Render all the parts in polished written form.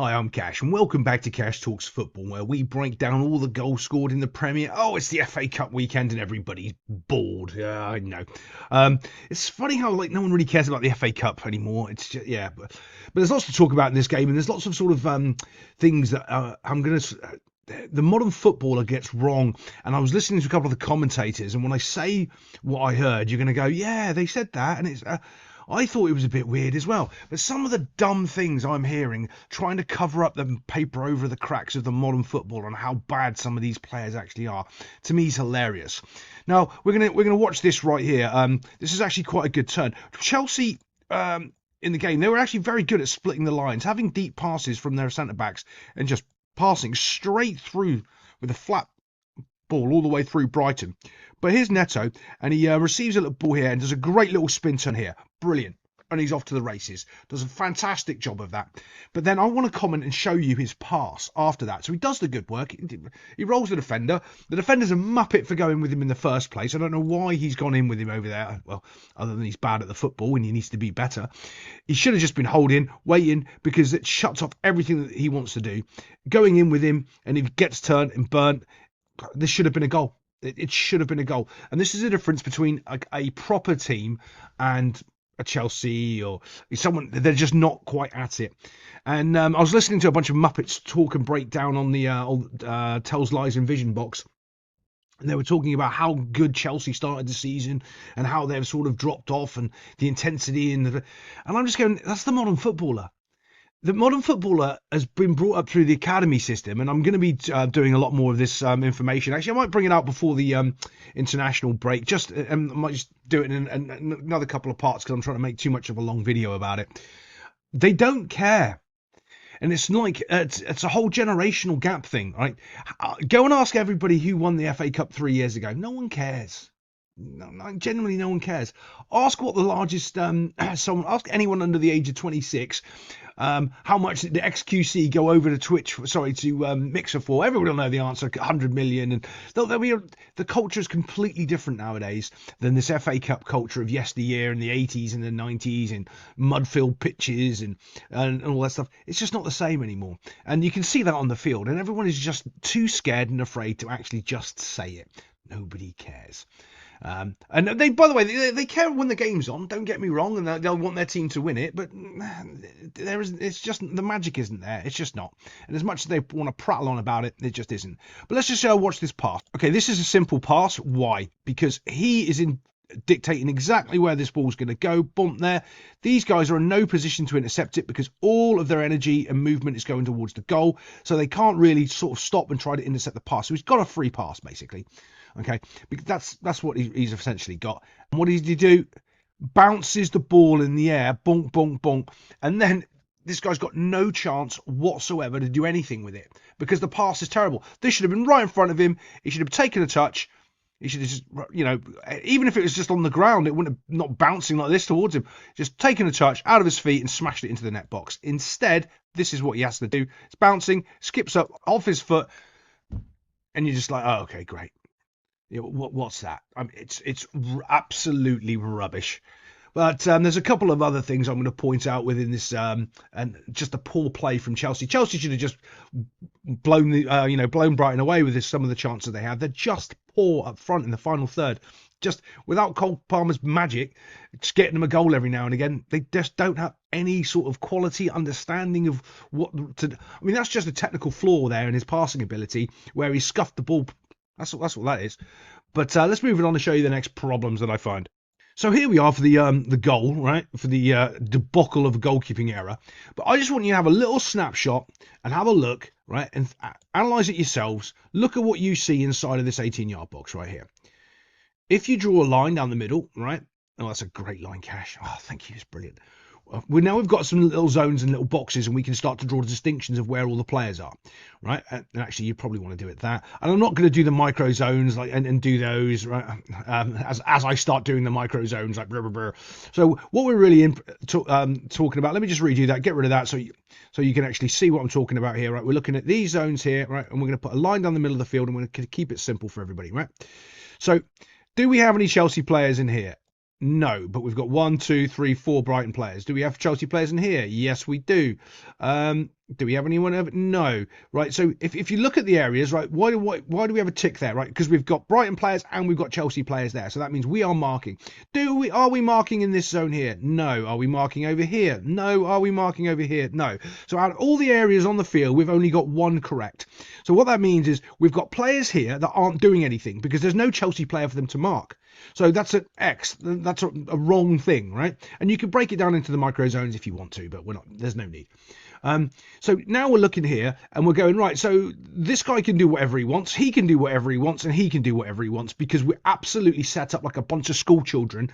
Hi, I'm Cash, and welcome back to Cash Talks Football, where we break down all the goals scored in the Premier. Oh, it's the FA Cup weekend, and everybody's bored. Yeah, I know. It's funny how no one really cares about the FA Cup anymore. It's just, but there's lots to talk about in this game, and there's lots of sort of things that I'm gonna. The modern footballer gets wrong, and I was listening to a couple of the commentators, and when I say what I heard, you're gonna go, yeah, they said that, and it's. I thought it was a bit weird as well. But some of the dumb things I'm hearing, trying to cover up the paper over the cracks of the modern football and how bad some of these players actually are, to me is hilarious. Now we're gonna watch this right here. This is actually quite a good turn. Chelsea in the game, they were actually very good at splitting the lines, having deep passes from their centre backs and just passing straight through with a flat ball all the way through Brighton. But here's Neto, and he receives a little ball here and does a great little spin turn here. Brilliant. And he's off to the races. Does a fantastic job of that. But then I want to comment and show you his pass after that. So he does the good work. He rolls the defender. The defender's a muppet for going with him in the first place. I don't know why he's gone in with him over there. Well, other than he's bad at the football and he needs to be better. He should have just been holding, waiting, because it shuts off everything that he wants to do. Going in with him, and if he gets turned and burnt, this should have been a goal. It should have been a goal. And this is the difference between a proper team and a Chelsea or someone. They're just not quite at it. And I was listening to a bunch of Muppets talk and break down on the Tells Lies and Vision box. And they were talking about how good Chelsea started the season and how they've sort of dropped off and the intensity. And I'm just going, that's the modern footballer. The modern footballer has been brought up through the academy system, and I'm going to be doing a lot more of this information. Actually, I might bring it out before the international break. I might just do it in another couple of parts because I'm trying to make too much of a long video about it. They don't care. And it's like it's a whole generational gap thing, right? Go and ask everybody who won the FA Cup 3 years ago. No one cares. Genuinely, no one cares. Ask what the largest ask anyone under the age of 26 how much did the XQC go over to Mixer for. Everyone will know the answer, 100 million. And the culture is completely different nowadays than this FA Cup culture of yesteryear in the 80s and the 90s and mud-filled pitches and all that stuff. It's just not the same anymore, and you can see that on the field, and everyone is just too scared and afraid to actually just say it. Nobody cares. And they, by the way, they care when the game's on. Don't get me wrong, and they'll want their team to win it. But it's just the magic isn't there. It's just not. And as much as they want to prattle on about it, it just isn't. But let's just watch this pass. Okay, this is a simple pass. Why? Because he is dictating exactly where this ball's going to go. Bump there. These guys are in no position to intercept it because all of their energy and movement is going towards the goal. So they can't really sort of stop and try to intercept the pass. So he's got a free pass, basically. Okay, because that's what he's essentially got. And what does he do? Bounces the ball in the air, bonk, bonk, bonk, and then this guy's got no chance whatsoever to do anything with it because the pass is terrible. This should have been right in front of him. He should have taken a touch. He should have just, even if it was just on the ground, it wouldn't have not bouncing like this towards him. Just taken a touch out of his feet and smashed it into the net box. Instead, this is what he has to do. It's bouncing, skips up off his foot, and you're just like, oh, okay, great. What's that? It's absolutely rubbish. But there's a couple of other things I'm going to point out within this, and just a poor play from Chelsea. Chelsea should have just blown Brighton away with some of the chances they had. They're just poor up front in the final third. Just without Cole Palmer's magic, just getting them a goal every now and again, they just don't have any sort of quality understanding of what to. I mean, that's just a technical flaw there in his passing ability, where he scuffed the ball. That's what that is. But let's move it on to show you the next problems that I find. So here we are for the goal, right? For the debacle of a goalkeeping error. But I just want you to have a little snapshot and have a look, right? And analyse it yourselves. Look at what you see inside of this 18-yard box right here. If you draw a line down the middle, right? Oh, that's a great line, Cash. Oh, thank you. It's brilliant. We've got some little zones and little boxes, and we can start to draw distinctions of where all the players are, right? And actually, you probably want to do it that. And I'm not going to do the micro zones and do those, right? As I start doing the micro zones, like blah, blah, blah. So what we're really talking about, let me just redo that, get rid of that, so you can actually see what I'm talking about here, right? We're looking at these zones here, right? And we're going to put a line down the middle of the field, and we're going to keep it simple for everybody, right? So, do we have any Chelsea players in here? No, but we've got 1, 2, 3, 4 Brighton players. Do we have Chelsea players in here? Yes, we do. Do we have anyone over? No. Right. So if you look at the areas, right, why do we have a tick there, right? Because we've got Brighton players and we've got Chelsea players there. So that means we are marking. Are we marking in this zone here? No. Are we marking over here? No. Are we marking over here? No. So out of all the areas on the field, we've only got one correct. So what that means is we've got players here that aren't doing anything because there's no Chelsea player for them to mark. So that's an X. That's a wrong thing, right? And you can break it down into the micro zones if you want to, but we're not. There's no need. So now we're looking here and we're going, right, so this guy can do whatever he wants, he can do whatever he wants, and he can do whatever he wants because we're absolutely set up like a bunch of school children.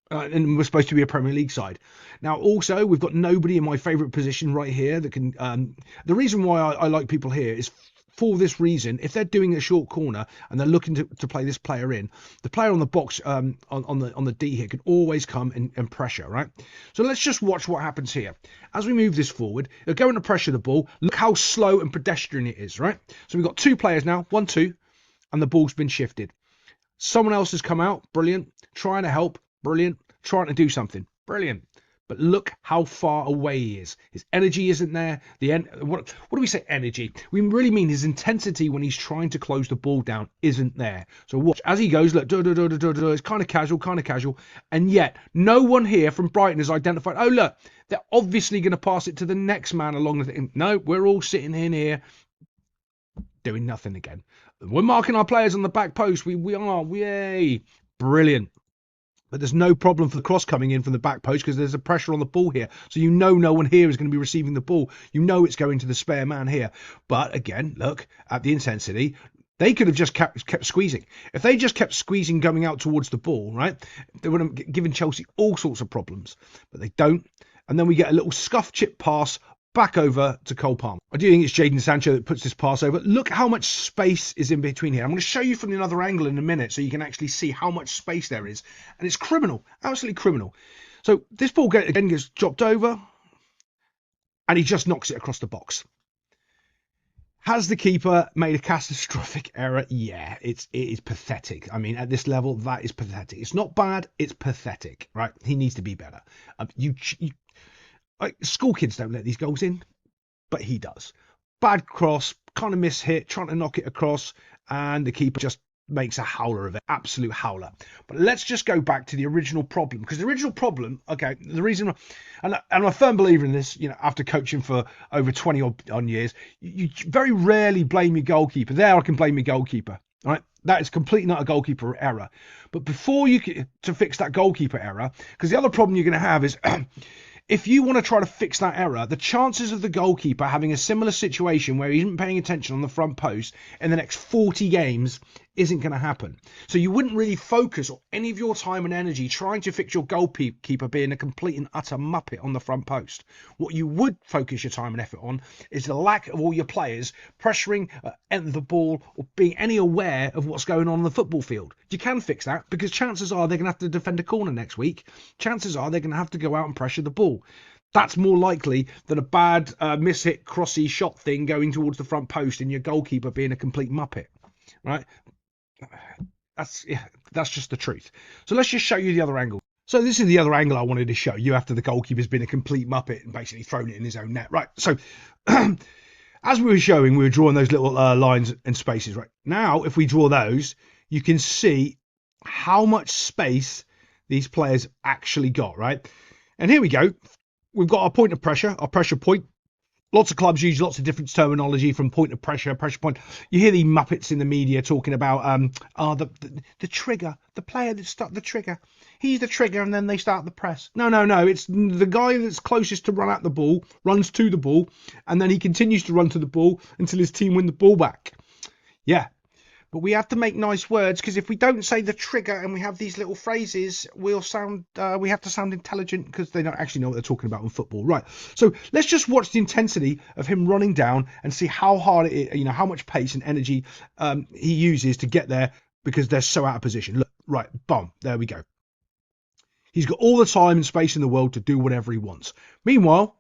And we're supposed to be a Premier League side. Now, also, we've got nobody in my favourite position right here that can... the reason why I like people here is for this reason. If they're doing a short corner and they're looking to play this player in, the player on the box on the D here can always come and pressure, right? So let's just watch what happens here. As we move this forward, they're going to pressure the ball. Look how slow and pedestrian it is, right? So we've got 2 players now, 1, 2, and the ball's been shifted. Someone else has come out, brilliant, trying to help, brilliant, trying to do something, brilliant. But look how far away he is. His energy isn't there. What do we say energy? We really mean his intensity when he's trying to close the ball down isn't there. So watch as he goes, look, it's kind of casual. And yet no one here from Brighton has identified, oh, look, they're obviously going to pass it to the next man along the thing. No, we're all sitting in here doing nothing again. We're marking our players on the back post. We are, yay, brilliant. But there's no problem for the cross coming in from the back post because there's a pressure on the ball here. So you know no one here is going to be receiving the ball. You know it's going to the spare man here. But again, look at the intensity. They could have just kept squeezing. If they just kept squeezing going out towards the ball, right, they would have given Chelsea all sorts of problems. But they don't. And then we get a little scuff chip pass back over to Cole Palmer. I do think it's Jadon Sancho that puts this pass over. Look how much space is in between here. I'm going to show you from another angle in a minute so you can actually see how much space there is. And it's criminal, absolutely criminal. So this ball again gets dropped over and he just knocks it across the box. Has the keeper made a catastrophic error? Yeah, it is pathetic. I mean, at this level, that is pathetic. It's not bad, it's pathetic, right? He needs to be better. School kids don't let these goals in, but he does. Bad cross, kind of mishit, trying to knock it across, and the keeper just makes a howler of it, absolute howler. But let's just go back to the original problem, because the original problem, okay, the reason, and I'm a firm believer in this, you know, after coaching for over 20 odd years, you very rarely blame your goalkeeper. There, I can blame your goalkeeper, right? That is completely not a goalkeeper error. But before to fix that goalkeeper error, because the other problem you're going to have is if you want to try to fix that error, the chances of the goalkeeper having a similar situation where he isn't paying attention on the front post in the next 40 games isn't going to happen. So you wouldn't really focus any of your time and energy trying to fix your goalkeeper being a complete and utter muppet on the front post. What you would focus your time and effort on is the lack of all your players pressuring the ball or being any aware of what's going on the football field. You can fix that because chances are they're going to have to defend a corner next week. Chances are they're going to have to go out and pressure the ball. That's more likely than a bad miss-hit, crossy shot thing going towards the front post and your goalkeeper being a complete muppet, right? That's just the truth. So let's just show you the other angle. So this is the other angle I wanted to show you after the goalkeeper's been a complete muppet and basically thrown it in his own net. Right, so as we were showing, we were drawing those little lines and spaces. Right, now if we draw those, you can see how much space these players actually got, right? And here we go. We've got our point of pressure, our pressure point. Lots of clubs use lots of different terminology from point of pressure, pressure point. You hear the muppets in the media talking about the trigger, the player that starts the trigger. He's the trigger and then they start the press. No. It's the guy that's closest to run at the ball, runs to the ball, and then he continues to run to the ball until his team win the ball back. Yeah. But we have to make nice words because if we don't say the trigger and we have these little phrases, we have to sound intelligent because they don't actually know what they're talking about in football. Right. So let's just watch the intensity of him running down and see how hard it is, you know, how much pace and energy he uses to get there because they're so out of position. Look, right. Boom. There we go. He's got all the time and space in the world to do whatever he wants. Meanwhile,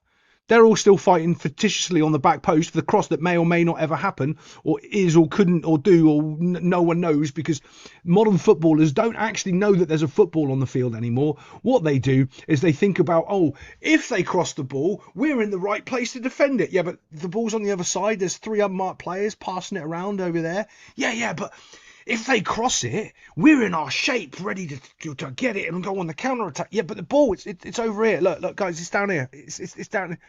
They're all still fighting fictitiously on the back post for the cross that may or may not ever happen, or is or couldn't or do, or no one knows, because modern footballers don't actually know that there's a football on the field anymore. What they do is they think about, oh, if they cross the ball, we're in the right place to defend it. Yeah, but the ball's on the other side. There's 3 unmarked players passing it around over there. Yeah, but if they cross it, we're in our shape, ready to get it and go on the counter attack. Yeah, but the ball, it's over here. Look, guys, it's down here. It's down here.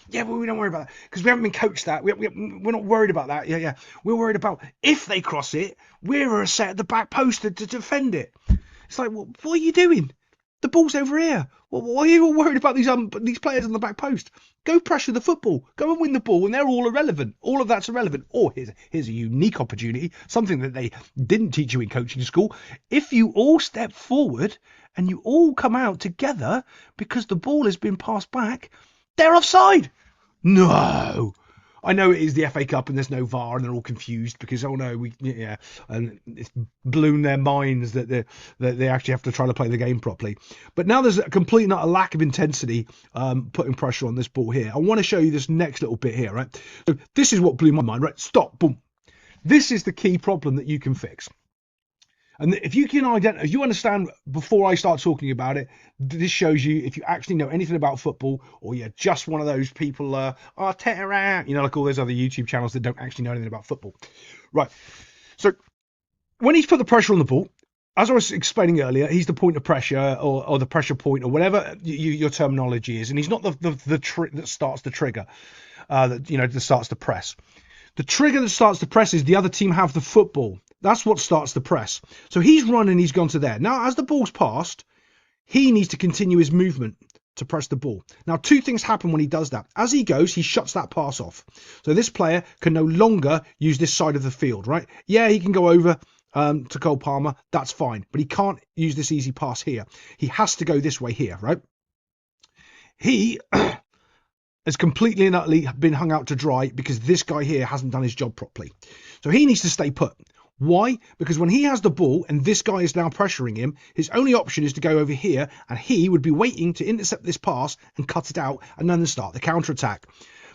Yeah, but we don't worry about that because we haven't been coached that. We're not worried about that. Yeah. We're worried about if they cross it, we're set at the back post to defend it. It's like, well, what are you doing? The ball's over here. Well, why are you all worried about these players on the back post? Go pressure the football. Go and win the ball, and they're all irrelevant. All of that's irrelevant. Or here's a unique opportunity, something that they didn't teach you in coaching school. If you all step forward and you all come out together because the ball has been passed back, they're offside. No. I know it is the FA Cup and there's no VAR and they're all confused because, oh no, and it's blown their minds that they actually have to try to play the game properly. But now there's a complete and utter lack of intensity putting pressure on this ball here. I want to show you this next little bit here, right? So this is what blew my mind, right? Stop, boom. This is the key problem that you can fix. And if you can if you understand before I start talking about it, this shows you if you actually know anything about football, or you're just one of those people, Arteta, like all those other YouTube channels that don't actually know anything about football. Right. So when he's put the pressure on the ball, as I was explaining earlier, he's the point of pressure or the pressure point or whatever your terminology is, and he's not the trick that starts the trigger, that starts the press. The trigger that starts the press is the other team have the football. That's what starts the press. So he's run and he's gone to there. Now, as the ball's passed, he needs to continue his movement to press the ball. Now, 2 things happen when he does that. As he goes, he shuts that pass off. So this player can no longer use this side of the field, right? Yeah, he can go over to Cole Palmer. That's fine. But he can't use this easy pass here. He has to go this way here, right? He has completely and utterly been hung out to dry because this guy here hasn't done his job properly. So he needs to stay put. Why? Because when he has the ball and this guy is now pressuring him, his only option is to go over here, and he would be waiting to intercept this pass and cut it out and then start the counter-attack.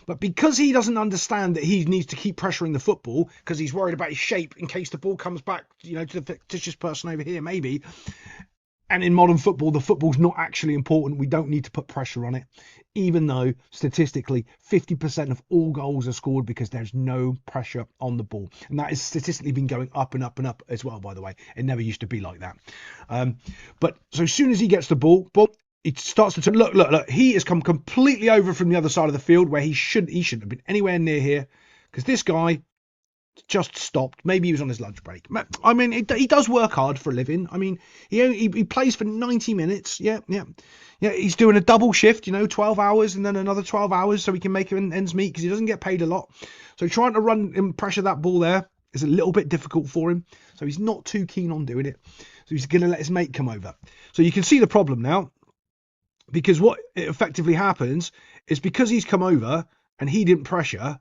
But because he doesn't understand that he needs to keep pressuring the football because he's worried about his shape in case the ball comes back, to the fictitious person over here, maybe. And in modern football, the football's not actually important. We don't need to put pressure on it, even though statistically 50% of all goals are scored because there's no pressure on the ball. And that has statistically been going up and up and up as well, by the way. It never used to be like that. But so as soon as he gets the ball, he starts to turn. Look. He has come completely over from the other side of the field where he shouldn't have been anywhere near here, because this guy just stopped. Maybe he was on his lunch break. I mean, he does work hard for a living. I mean, he plays for 90 minutes. Yeah. He's doing a double shift, 12 hours and then another 12 hours so he can make ends meet because he doesn't get paid a lot. So trying to run and pressure that ball there is a little bit difficult for him. So he's not too keen on doing it. So he's going to let his mate come over. So you can see the problem now, because what effectively happens is because he's come over and he didn't pressure,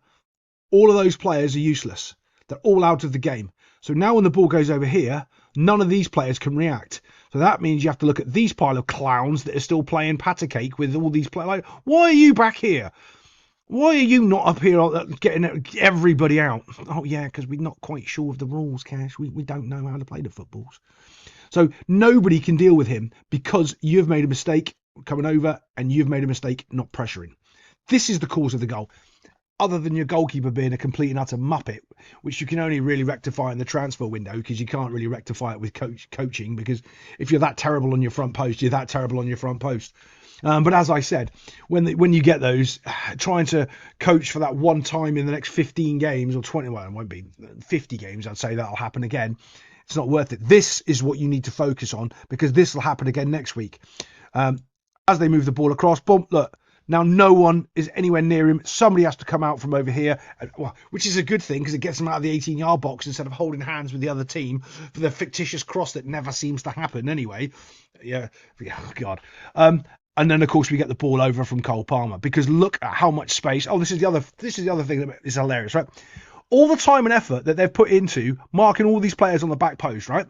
all of those players are useless. They're all out of the game. So now when the ball goes over here, none of these players can react. So that means you have to look at these pile of clowns that are still playing patty cake with all these players. Like, why are you back here? Why are you not up here getting everybody out? Oh, yeah, because we're not quite sure of the rules, Cash. We don't know how to play the footballs. So nobody can deal with him because you've made a mistake coming over and you've made a mistake not pressuring. This is the cause of the goal. Other than your goalkeeper being a complete and utter muppet, which you can only really rectify in the transfer window, because you can't really rectify it with coaching, because if you're that terrible on your front post, you're that terrible on your front post. But as I said, when you get those, trying to coach for that one time in the next 15 games or 20, well, it won't be 50 games, I'd say that'll happen again. It's not worth it. This is what you need to focus on, because this will happen again next week. As they move the ball across, boom, look. Now no one is anywhere near him. Somebody has to come out from over here, which is a good thing because it gets them out of the 18-yard box instead of holding hands with the other team for the fictitious cross that never seems to happen anyway. Yeah, oh God. And then of course we get the ball over from Cole Palmer, because look at how much space. Oh, this is the other thing that is hilarious, right? All the time and effort that they've put into marking all these players on the back post, right?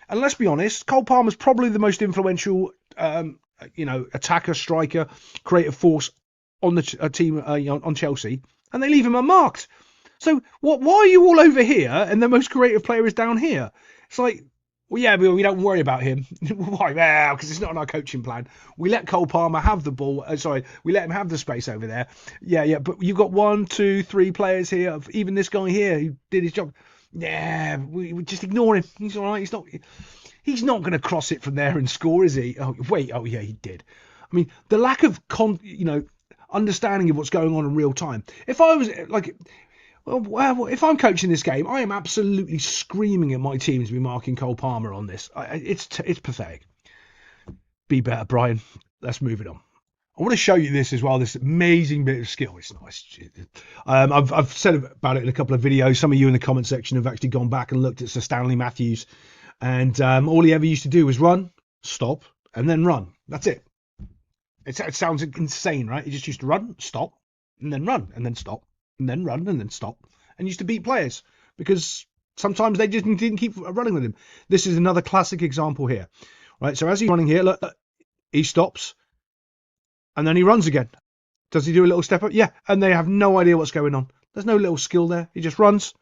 And let's be honest, Cole Palmer's probably the most influential attacker, striker, creative force on the team on Chelsea, and they leave him unmarked. So what? Why are you all over here and the most creative player is down here? It's like, well, yeah, we don't worry about him. Why? Well, because it's not on our coaching plan. We let Cole Palmer have the ball. We let him have the space over there. Yeah, but you've got 1, 2, 3 players here. Even this guy here who did his job. Yeah, we just ignore him. He's all right. He's not going to cross it from there and score, is he? Oh, wait. Oh, yeah, he did. I mean, the lack of understanding of what's going on in real time. If I was like, well, if I'm coaching this game, I am absolutely screaming at my team to be marking Cole Palmer on this. It's pathetic. Be better, Brian. Let's move it on. I want to show you this as well. This amazing bit of skill. It's nice. I've said about it in a couple of videos. Some of you in the comment section have actually gone back and looked at Sir Stanley Matthews, and all he ever used to do was run, stop, and then run. That's it. It sounds insane, right? He just used to run, stop, and then stop, and then run, and then stop, and used to beat players because sometimes they just didn't keep running with him. This is another classic example here, right? So as he's running here, look, he stops, and then he runs again. Does he do a little step up? Yeah, and they have no idea what's going on. There's no little skill there. He just runs,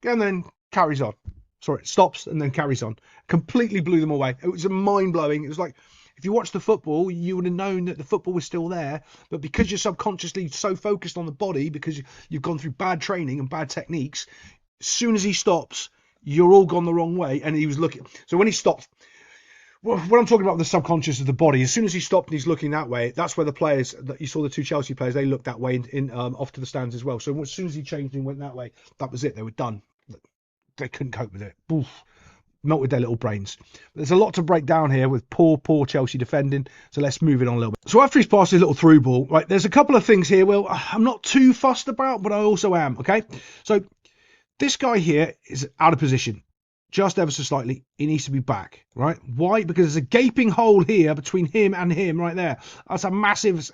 and then carries on. Sorry, stops, and then carries on. Completely blew them away. It was mind-blowing. It was like, if you watch the football, you would have known that the football was still there, but because you're subconsciously so focused on the body, because you've gone through bad training and bad techniques, as soon as he stops, you're all gone the wrong way. And he was looking. So when he stopped, when I'm talking about the subconscious of the body, as soon as he stopped and he's looking that way, that's where the players that you saw, the 2 Chelsea players, they looked that way in off to the stands as well. So as soon as he changed and went that way, that was it. They were done. They couldn't cope with it. Oof. Melted their little brains. There's a lot to break down here with poor Chelsea defending. So let's move it on a little bit. So after he's passed his little through ball, right, there's a couple of things here. Well, I'm not too fussed about, but I also am. Okay. So this guy here is out of position just ever so slightly. He needs to be back, right? Why? Because there's a gaping hole here between him and him right there. That's a massive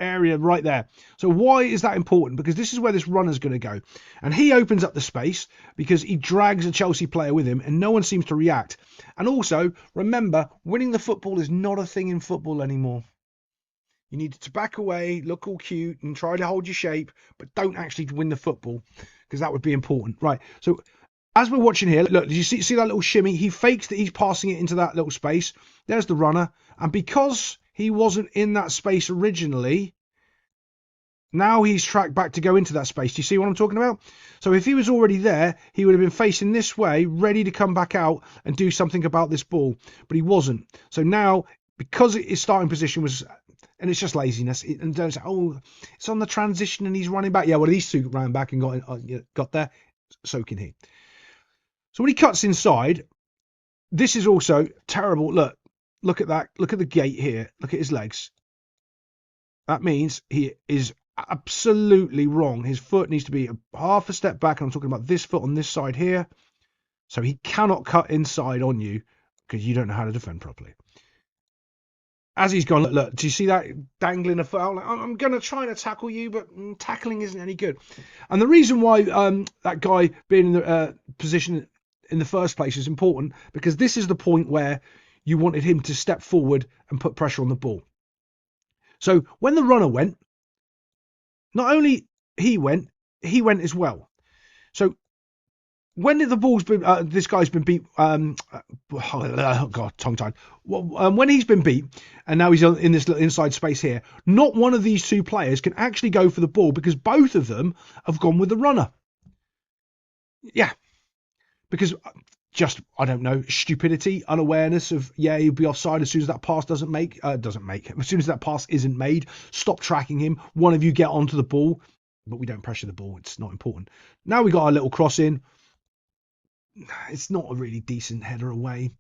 area right there. So why is that important? Because this is where this runner's going to go, and he opens up the space because he drags a Chelsea player with him, and no one seems to react. And also remember, winning the football is not a thing in football anymore. You need to back away, look all cute, and try to hold your shape, but don't actually win the football, because that would be important, right? So as we're watching here, look, did you see that little shimmy? He fakes that he's passing it into that little space. There's the runner, and because he wasn't in that space originally, now he's tracked back to go into that space. Do you see what I'm talking about? So if he was already there, he would have been facing this way, ready to come back out and do something about this ball. But he wasn't. So now, because his starting position was, and it's just laziness, and don't say, oh, it's on the transition and he's running back. Yeah, well, these 2 ran back and got there. Soaking heat. So when he cuts inside, this is also terrible. Look at that. Look at the gait here. Look at his legs. That means he is absolutely wrong. His foot needs to be half a step back. And I'm talking about this foot on this side here. So he cannot cut inside on you because you don't know how to defend properly. As he's gone, look, do you see that dangling a foot out? Like, I'm going to try to tackle you, but tackling isn't any good. And the reason why that guy being in the position in the first place is important, because this is the point where you wanted him to step forward and put pressure on the ball. So when the runner went, not only he went as well. So when the ball's been, this guy's been beat, oh God, tongue-tied. When he's been beat, and now he's in this little inside space here, not one of these 2 players can actually go for the ball because both of them have gone with the runner. Yeah. Because just, I don't know, stupidity, unawareness of, yeah, he'll be offside as soon as that pass as soon as that pass isn't made, stop tracking him, one of you get onto the ball, but we don't pressure the ball, it's not important. Now we got our little cross in, it's not a really decent header away,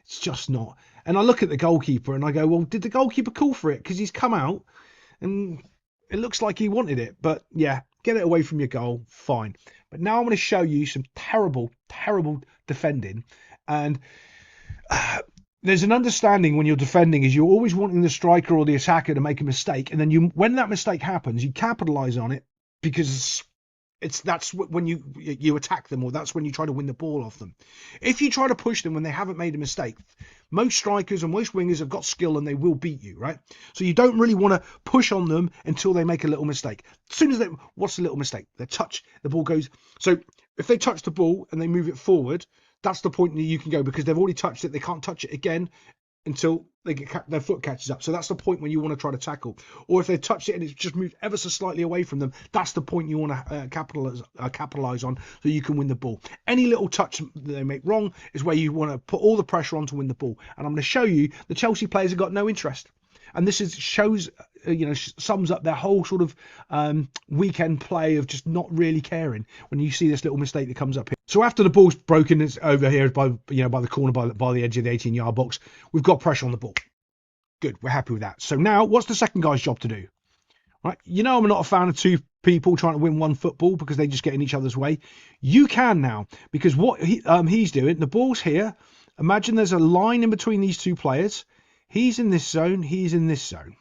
it's just not. And I look at the goalkeeper and I go, well, did the goalkeeper call for it? Because he's come out and it looks like he wanted it, but yeah, get it away from your goal, fine. But now I'm going to show you some terrible defending, and there's an understanding when you're defending is you're always wanting the striker or the attacker to make a mistake, and then when that mistake happens, you capitalize on it because That's when you attack them, or that's when you try to win the ball off them. If you try to push them when they haven't made a mistake, most strikers and most wingers have got skill and they will beat you, right? So you don't really want to push on them until they make a little mistake. As soon as what's the little mistake? They touch, the ball goes. So if they touch the ball and they move it forward, that's the point that you can go, because they've already touched it. They can't touch it again until they get their foot catches up. So that's the point when you want to try to tackle. Or if they've touched it and it's just moved ever so slightly away from them, that's the point you want to capitalize on, so you can win the ball. Any little touch that they make wrong is where you want to put all the pressure on to win the ball. And I'm going to show you the Chelsea players have got no interest. And this shows, sums up their whole sort of weekend play of just not really caring when you see this little mistake that comes up here. So after the ball's broken, it's over here by the corner, by the edge of the 18-yard box. We've got pressure on the ball. Good, we're happy with that. So now, what's the second guy's job to do? Right? I'm not a fan of two people trying to win one football because they just get in each other's way. You can now, because what he's doing, the ball's here. Imagine there's a line in between these two players. He's in this zone, he's in this zone.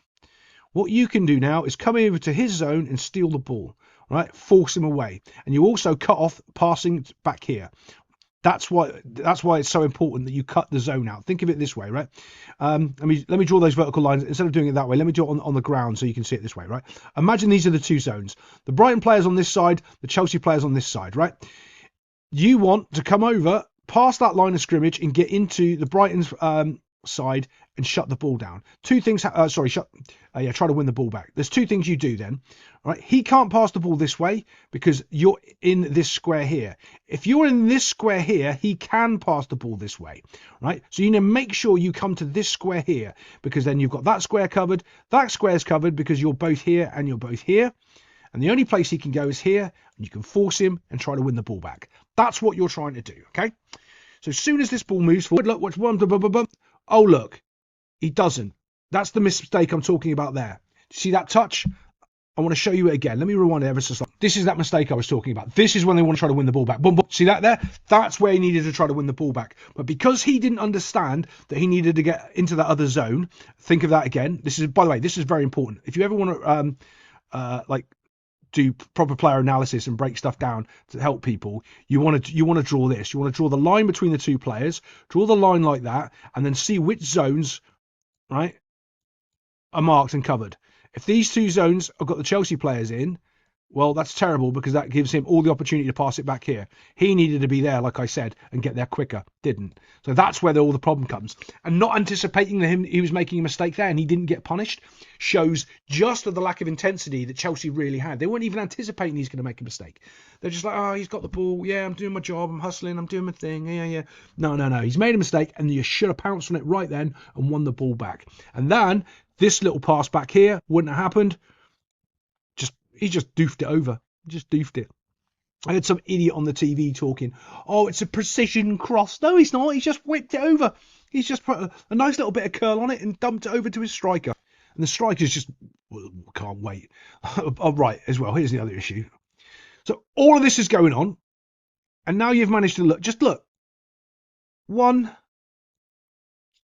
What you can do now is come over to his zone and steal the ball, right? Force him away. And you also cut off passing back here. That's why it's so important that you cut the zone out. Think of it this way, right? Let me draw those vertical lines. Instead of doing it that way, let me do it on the ground so you can see it this way, right? Imagine these are the two zones. The Brighton players on this side, the Chelsea players on this side, right? You want to come over past that line of scrimmage and get into the Brighton's side and shut the ball down. Two things. Try to win the ball back. There's two things you do then. Right? He can't pass the ball this way because you're in this square here. If you're in this square here, he can pass the ball this way. Right? So you need to make sure you come to this square here, because then you've got that square covered. That square's covered because you're both here and you're both here. And the only place he can go is here, and you can force him and try to win the ball back. That's what you're trying to do. Okay. So as soon as this ball moves forward, look, watch one. Oh, look, he doesn't. That's the mistake I'm talking about there. See that touch? I want to show you it again. Let me rewind it ever so slightly. This is that mistake I was talking about. This is when they want to try to win the ball back. Boom, boom. See that there? That's where he needed to try to win the ball back. But because he didn't understand that he needed to get into that other zone, think of that again. This is, by the way, this is very important. If you ever want to do proper player analysis and break stuff down to help people, you want to draw this. You want to draw the line between the two players, draw the line like that, and then see which zones, right, are marked and covered. If these two zones have got the Chelsea players in, well, that's terrible, because that gives him all the opportunity to pass it back here. He needed to be there, like I said, and get there quicker. Didn't. So that's where all the problem comes. And not anticipating that he was making a mistake there and he didn't get punished shows just of the lack of intensity that Chelsea really had. They weren't even anticipating he's going to make a mistake. They're just like, oh, he's got the ball. Yeah, I'm doing my job. I'm hustling. I'm doing my thing. Yeah. No. He's made a mistake, and you should have pounced on it right then and won the ball back. And then this little pass back here wouldn't have happened. He just doofed it over. Just doofed it. I had some idiot on the TV talking, oh, it's a precision cross. No, he's not. He's just whipped it over. He's just put a nice little bit of curl on it and dumped it over to his striker. And the striker's just, well, can't wait. Oh, right, as well. Here's the other issue. So all of this is going on. And now you've managed to look. Just look. 1,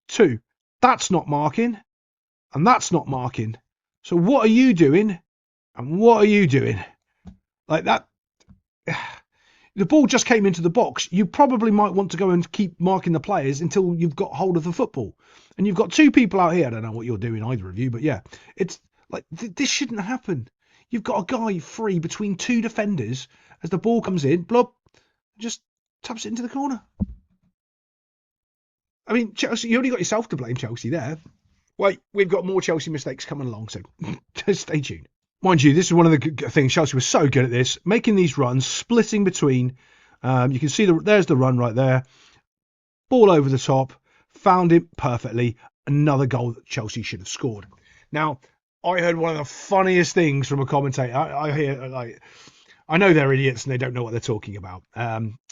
2. That's not marking. And that's not marking. So what are you doing? And what are you doing? Like that. The ball just came into the box. You probably might want to go and keep marking the players until you've got hold of the football. And you've got two people out here. I don't know what you're doing, either of you, but yeah, it's like this shouldn't happen. You've got a guy free between two defenders as the ball comes in, blob, just taps it into the corner. I mean, Chelsea, you only got yourself to blame, Chelsea, there. Wait, we've got more Chelsea mistakes coming along, so stay tuned. Mind you, this is one of the good things. Chelsea was so good at this, making these runs, splitting between. You can see there's the run right there. Ball over the top, found it perfectly. Another goal that Chelsea should have scored. Now, I heard one of the funniest things from a commentator. I hear, like, I know they're idiots and they don't know what they're talking about.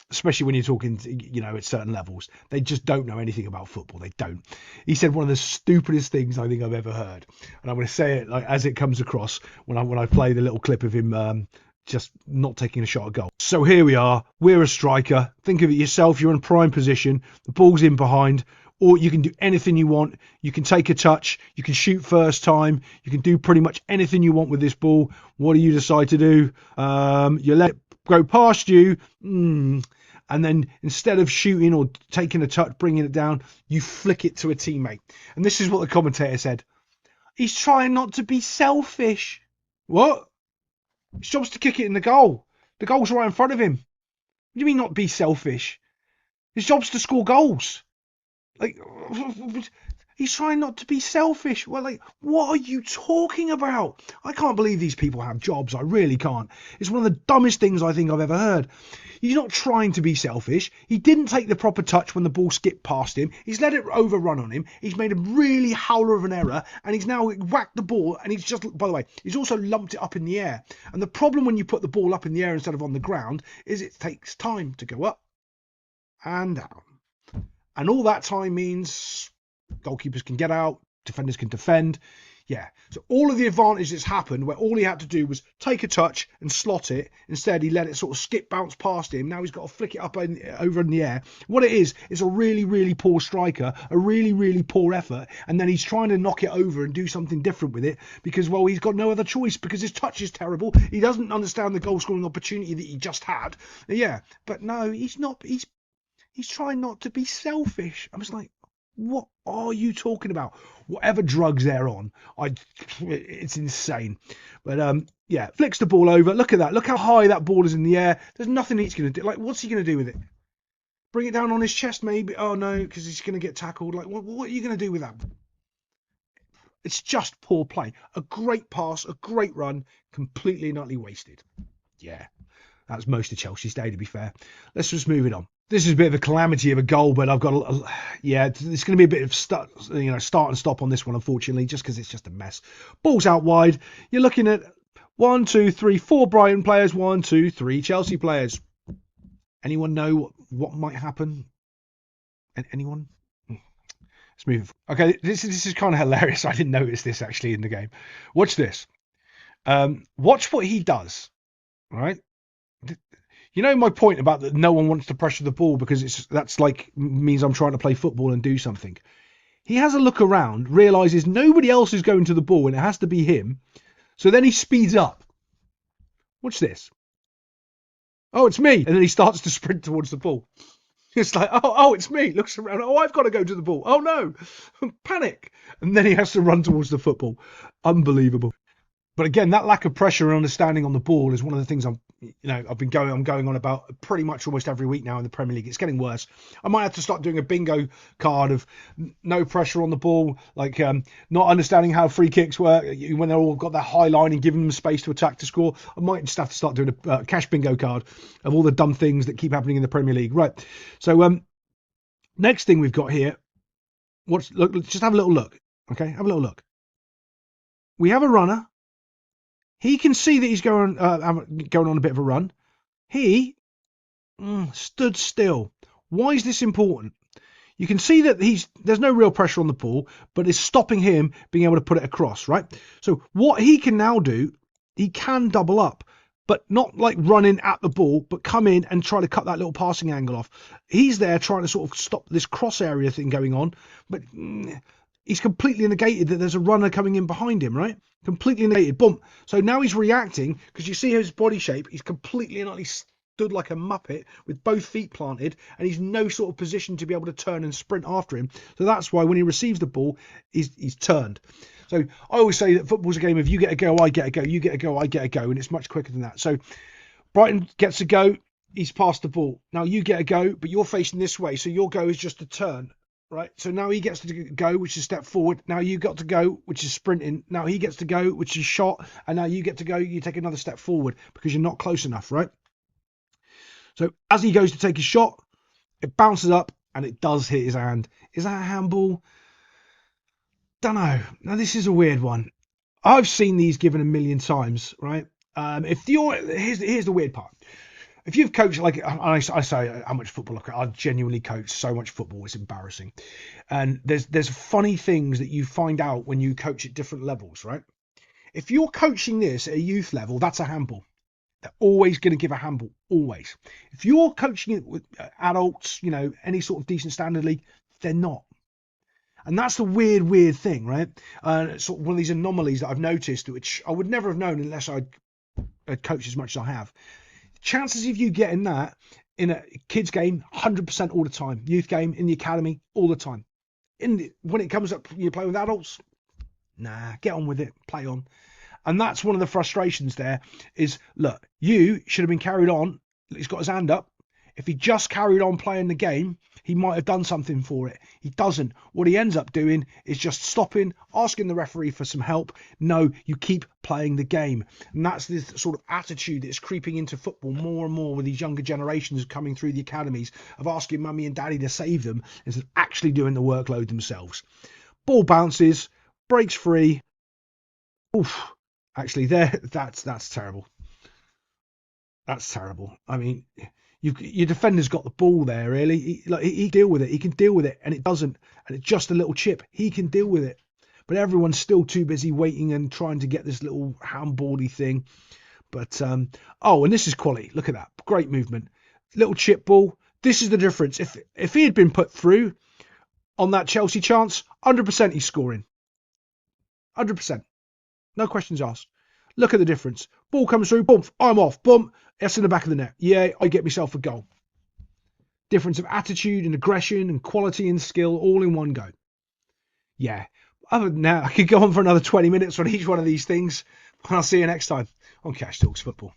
Especially when you're talking, at certain levels. They just don't know anything about football. They don't. He said one of the stupidest things I think I've ever heard. And I'm going to say it like as it comes across when I play the little clip of him just not taking a shot at goal. So here we are. We're a striker. Think of it yourself. You're in prime position. The ball's in behind. Or you can do anything you want. You can take a touch. You can shoot first time. You can do pretty much anything you want with this ball. What do you decide to do? You let it go past you, and then instead of shooting or taking a touch, bringing it down, you flick it to a teammate. And this is what the commentator said. He's trying not to be selfish. What? His job's to kick it in the goal. The goal's right in front of him. What do you mean not be selfish? His job's to score goals. Like, he's trying not to be selfish. Well, like, what are you talking about? I can't believe these people have jobs. I really can't. It's one of the dumbest things I think I've ever heard. He's not trying to be selfish. He didn't take the proper touch when the ball skipped past him. He's let it overrun on him. He's made a really howler of an error, and he's now whacked the ball, and he's just, by the way, he's also lumped it up in the air. And the problem when you put the ball up in the air instead of on the ground is it takes time to go up and down. And all that time means goalkeepers can get out, defenders can defend. Yeah. So all of the advantages happened where all he had to do was take a touch and slot it. Instead, he let it sort of skip, bounce past him. Now he's got to flick it up over in the air. What it is a really, really poor striker, a really, really poor effort. And then he's trying to knock it over and do something different with it because, well, he's got no other choice because his touch is terrible. He doesn't understand the goal scoring opportunity that he just had. Yeah. But no, he's not. He's trying not to be selfish. I was like, what are you talking about? Whatever drugs they're on, it's insane. But yeah, flicks the ball over. Look at that. Look how high that ball is in the air. There's nothing he's going to do. Like, what's he going to do with it? Bring it down on his chest, maybe? Oh no, because he's going to get tackled. Like, what are you going to do with that? It's just poor play. A great pass, a great run, completely and utterly wasted. Yeah, that's most of Chelsea's day, to be fair. Let's just move it on. This is a bit of a calamity of a goal, but I've got yeah, it's going to be a bit of start and stop on this one, unfortunately, just because it's just a mess. Ball's out wide. You're looking at 1, 2, 3, 4 Brighton players, 1, 2, 3 Chelsea players. Anyone know what might happen? Anyone? Let's move. Okay, this is kind of hilarious. I didn't notice this actually in the game. Watch this. Watch what he does. All right. You know my point about that no one wants to pressure the ball because that's like means I'm trying to play football and do something. He has a look around, realizes nobody else is going to the ball and it has to be him. So then he speeds up. Watch this. Oh, it's me. And then he starts to sprint towards the ball. It's like, oh, it's me. Looks around. Oh, I've got to go to the ball. Oh no. Panic. And then he has to run towards the football. Unbelievable. But again, that lack of pressure and understanding on the ball is one of the things I'm going on about pretty much almost every week now in the Premier League. It's getting worse. I might have to start doing a bingo card of no pressure on the ball, like not understanding how free kicks work when they're all got that high line and giving them space to attack to score. I might just have to start doing a cash bingo card of all the dumb things that keep happening in the Premier League. Right. So next thing we've got here. Look, just have a little look. Okay, have a little look. We have a runner. He can see that he's going on a bit of a run. He stood still. Why is this important? You can see that there's no real pressure on the ball, but it's stopping him being able to put it across, right? So what he can now do, he can double up, but not like running at the ball, but come in and try to cut that little passing angle off. He's there trying to sort of stop this cross area thing going on, but he's completely negated that there's a runner coming in behind him, right? Completely negated. Boom. So now he's reacting because you see his body shape. He's completely and utterly stood like a muppet with both feet planted, and he's no sort of position to be able to turn and sprint after him. So that's why when he receives the ball, he's turned. So I always say that football's a game of you get a go, I get a go, you get a go, I get a go, and it's much quicker than that. So Brighton gets a go. He's passed the ball. Now you get a go, but you're facing this way, so your go is just a turn. Right, so now he gets to go, which is step forward. Now you got to go, which is sprinting. Now he gets to go, which is shot. And now you get to go, you take another step forward because you're not close enough, right? So as he goes to take his shot, it bounces up and it does hit his hand. Is that a handball? Don't know. Now this is a weird one. I've seen these given a million times, right? Here's the weird part. If you've coached, like I say how much football I genuinely coach so much football, it's embarrassing. And there's funny things that you find out when you coach at different levels, right? If you're coaching this at a youth level, that's a handball. They're always going to give a handball, always. If you're coaching it with adults, any sort of decent standard league, they're not. And that's the weird thing, right? Sort of one of these anomalies that I've noticed, which I would never have known unless I'd coached as much as I have. Chances of you getting that in a kids game, 100% all the time. Youth game, in the academy, all the time. When it comes up, you play with adults. Nah, get on with it. Play on. And that's one of the frustrations there is, look, you should have been carried on. He's got his hand up. If he just carried on playing the game, he might have done something for it. He doesn't. What he ends up doing is just stopping, asking the referee for some help. No, you keep playing the game. And that's the sort of attitude that's creeping into football more and more with these younger generations coming through the academies of asking mummy and daddy to save them instead of actually doing the workload themselves. Ball bounces, breaks free. Oof. Actually, that's terrible. That's terrible. I mean, your defender's got the ball there, really. He can deal with it. He can deal with it, and it doesn't. And it's just a little chip. He can deal with it. But everyone's still too busy waiting and trying to get this little handbally thing. But, oh, and this is quality. Look at that. Great movement. Little chip ball. This is the difference. If he had been put through on that Chelsea chance, 100% he's scoring. 100%. No questions asked. Look at the difference. Ball comes through. Boom. I'm off. Boom. That's in the back of the net. Yeah, I get myself a goal. Difference of attitude and aggression and quality and skill all in one go. Yeah. Other than that, I could go on for another 20 minutes on each one of these things. And I'll see you next time on Cash Talks Football.